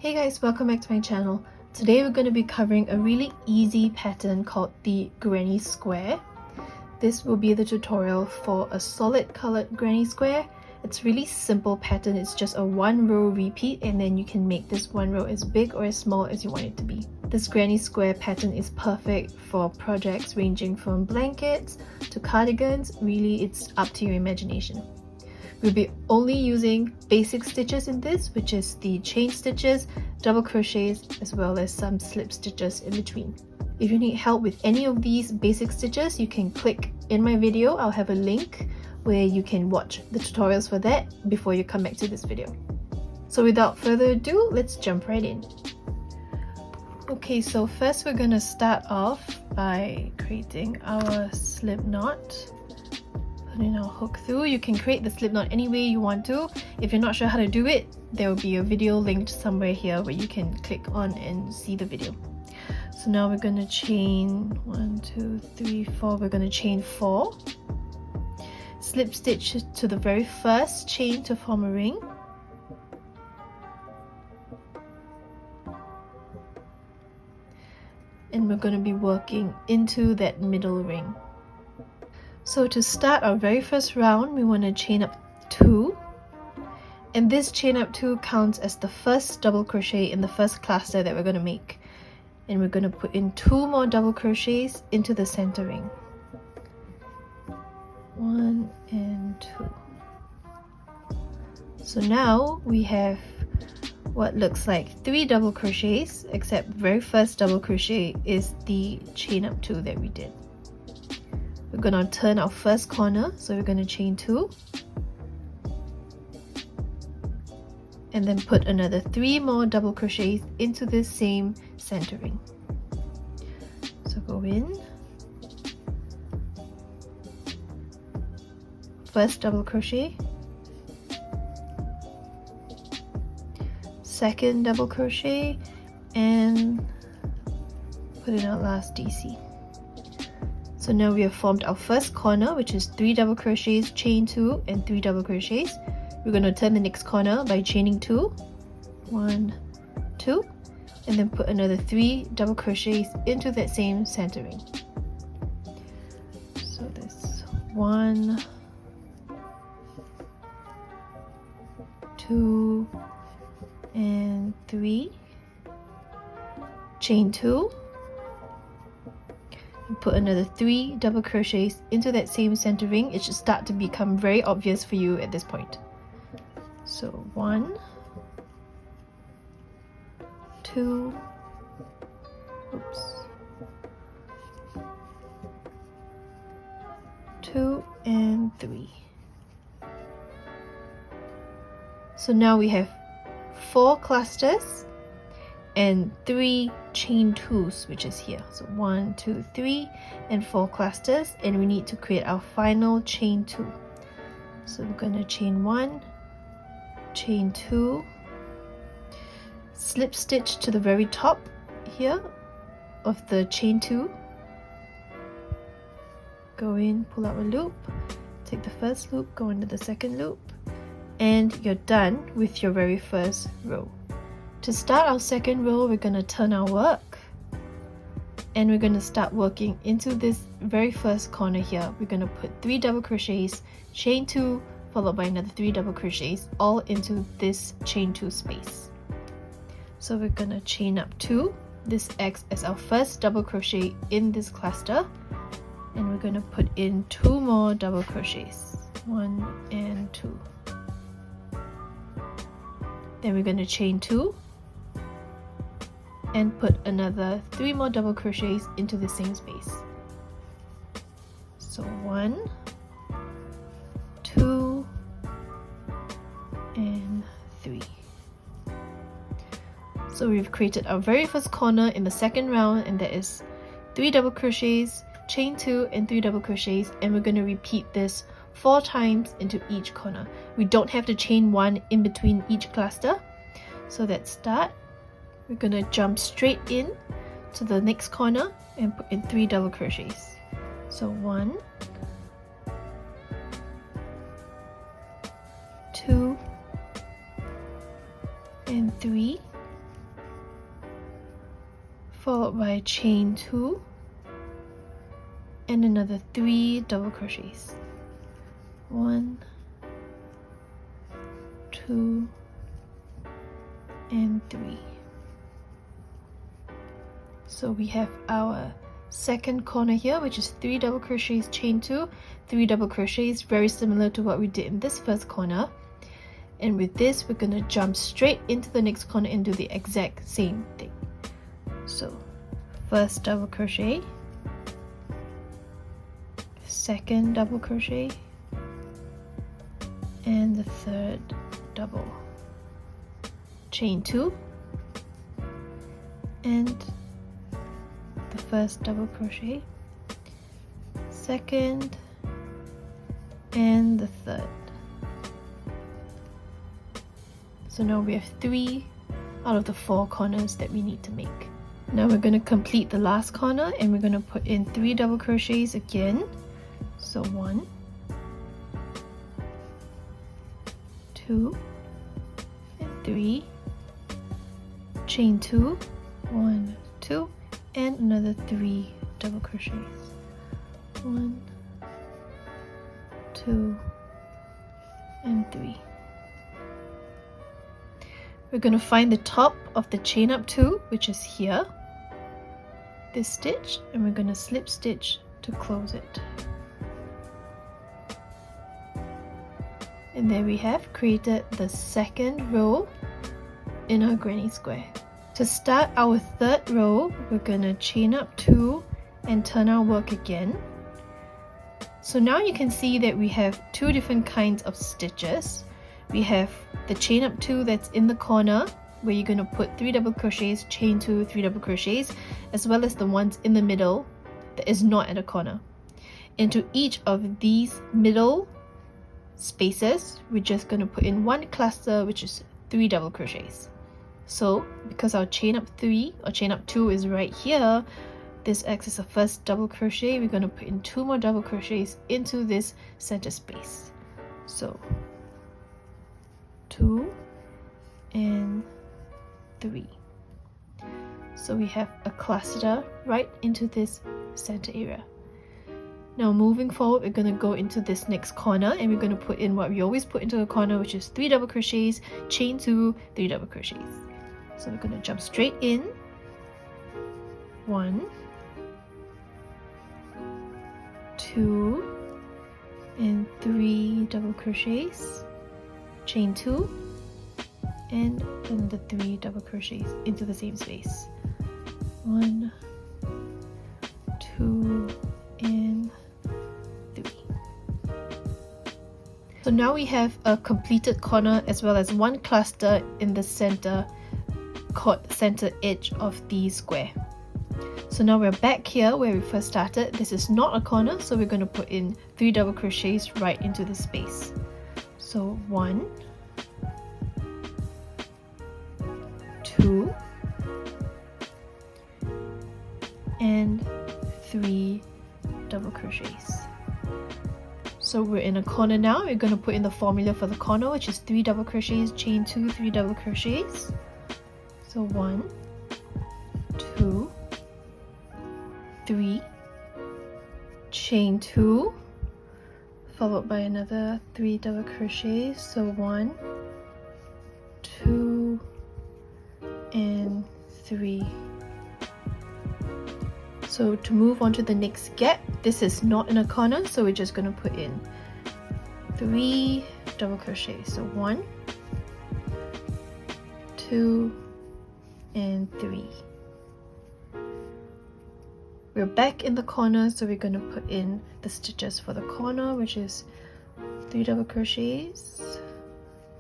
Hey guys, welcome back to my channel. Today we're going to be covering a really easy pattern called the granny square. This will be the tutorial for a solid colored granny square. It's a really simple pattern. It's just a one row repeat and then you can make this one row as big or as small as you want it to be. This granny square pattern is perfect for projects ranging from blankets to cardigans. Really, it's up to your imagination. We'll be only using basic stitches in this, which is the chain stitches, double crochets, as well as some slip stitches in between. If you need help with any of these basic stitches, you can click in my video. I'll have a link where you can watch the tutorials for that before you come back to this video. So without further ado, let's jump right in. Okay, so first we're going to start off by creating our slip knot. Putting our hook through. You can create the slip knot any way you want to. If you're not sure how to do it, there will be a video linked somewhere here where you can click on and see the video. So now we're going to chain 1, 2, 3, 4. We're going to chain 4. Slip stitch to the very first chain to form a ring. And we're going to be working into that middle ring. So to start our very first round, we want to chain up 2, and this chain up 2 counts as the first double crochet in the first cluster that we're going to make, and we're going to put in 2 more double crochets into the center ring. 1 and 2. So now we have what looks like 3 double crochets, except the very first double crochet is the chain up 2 that we did. We're going to turn our first corner, so we're going to chain 2 and then put another 3 more double crochets into this same center ring. So go in, first double crochet, second double crochet, and put in our last DC. So now we have formed our first corner, which is 3 double crochets, chain 2 and 3 double crochets. We're going to turn the next corner by chaining 2, 1, 2, and then put another 3 double crochets into that same center ring. So this 1, 2, and 3, chain 2, and put another 3 double crochets into that same center ring. It should start to become very obvious for you at this point. So 1, 2, oops, 2 and 3. So now we have 4 clusters and 3 chain 2s, which is here. So 1, 2, 3 and 4 clusters, and we need to create our final chain 2. So we're going to chain 1, chain 2, slip stitch to the very top here of the chain 2, go in, pull out a loop, take the first loop, go into the second loop, and you're done with your very first row. To start our second row, we're going to turn our work and we're going to start working into this very first corner here. We're going to put 3 double crochets, chain 2, followed by another 3 double crochets, all into this chain 2 space. So we're going to chain up 2. This acts as our first double crochet in this cluster, and we're going to put in 2 more double crochets, 1 and 2. Then we're going to chain 2 and put another 3 more double crochets into the same space. So 1, 2 and 3. So we've created our very first corner in the second round, and that is 3 double crochets, chain 2 and 3 double crochets, and we're going to repeat this 4 times into each corner. We don't have to chain 1 in between each cluster. So let's start. We're going to jump straight in to the next corner and put in 3 double crochets. So 1, 2 and 3, followed by a chain 2 and another 3 double crochets. 1, 2 and 3. So we have our second corner here, which is 3 double crochets, chain 2, 3 double crochets, very similar to what we did in this first corner. And with this, we're going to jump straight into the next corner and do the exact same thing. So first double crochet, second double crochet, and the third double, chain 2 and the first double crochet, second and the third. So now we have 3 out of the 4 corners that we need to make. Now we're going to complete the last corner and we're going to put in 3 double crochets again. So 1, 2 and 3, chain 2, 1, 2 and another 3 double crochets. 1, 2 and 3. We're going to find the top of the chain up 2, which is here, this stitch, and we're going to slip stitch to close it. And there we have created the second row in our granny square. To start our third row, we're going to chain up 2 and turn our work again. So now you can see that we have 2 different kinds of stitches. We have the chain up 2 that's in the corner, where you're going to put 3 double crochets, chain 2, 3 double crochets, as well as the ones in the middle that is not at a corner. Into each of these middle spaces, we're just going to put in 1 cluster, which is 3 double crochets. So because our chain up 3 or chain up 2 is right here, this acts as the first double crochet. We're going to put in 2 more double crochets into this center space. So 2 and 3. So we have a cluster right into this center area. Now moving forward, we're going to go into this next corner and we're going to put in what we always put into a corner, which is 3 double crochets, chain 2, 3 double crochets. So we're going to jump straight in. 1, 2 and 3 double crochets, chain 2 and then the 3 double crochets into the same space. 1, 2 and 3. So now we have a completed corner as well as 1 cluster in the center edge of the square. So now we're back here where we first started. This is not a corner, so we're going to put in 3 double crochets right into the space. So 1, 2 and 3 double crochets. So we're in a corner now. We're going to put in the formula for the corner, which is 3 double crochets, chain 2, 3 double crochets. So 1, 2, 3, chain 2, followed by another 3 double crochets. So 1, 2 and 3. So to move on to the next gap, this is not in a corner, so we're just going to put in 3 double crochets. So 1, 2 and 3. We're back in the corner, so we're going to put in the stitches for the corner, which is 3 double crochets,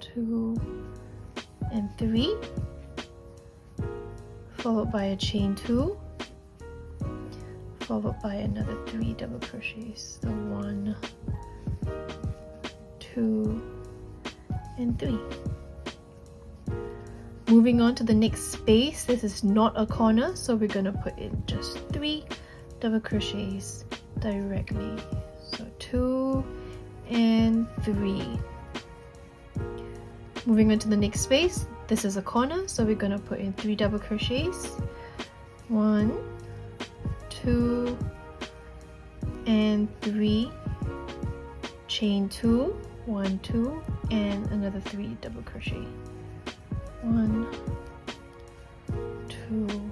2 and 3, followed by a chain 2, followed by another 3 double crochets. So 1, 2 and 3. Moving on to the next space, this is not a corner, so we're going to put in just 3 double crochets directly. So 2 and 3. Moving on to the next space, this is a corner, so we're going to put in 3 double crochets, 1, 2, and 3, chain 2, 1, 2, and another 3 double crochet. 1, 2,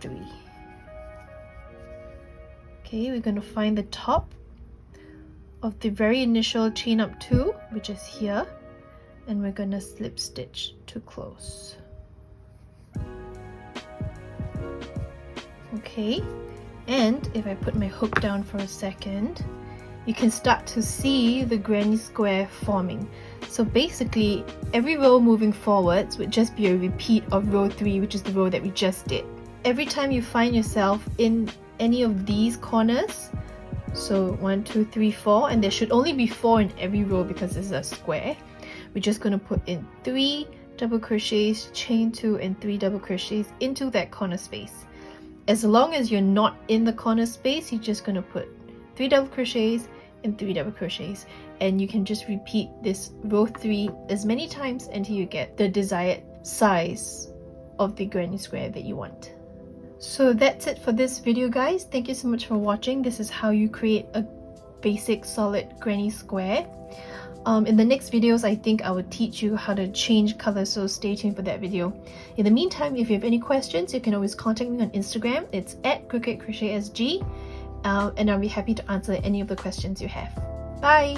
3. Okay, we're going to find the top of the very initial chain up 2, which is here, and we're going to slip stitch to close. Okay, and if I put my hook down for a second, you can start to see the granny square forming. So basically, every row moving forwards would just be a repeat of row 3, which is the row that we just did. Every time you find yourself in any of these corners, so 1, 2, 3, 4, and there should only be 4 in every row because this is a square, we're just going to put in 3 double crochets, chain 2, and 3 double crochets into that corner space. As long as you're not in the corner space, you're just going to put 3 double crochets and 3 double crochets, and you can just repeat this row 3 as many times until you get the desired size of the granny square that you want. So that's it for this video, guys. Thank you so much for watching. This is how you create a basic solid granny square. In the next videos, I think I will teach you how to change colors, so stay tuned for that video. In the meantime, if you have any questions, you can always contact me on Instagram. It's @CroquetCrochetSG, and I'll be happy to answer any of the questions you have. Bye!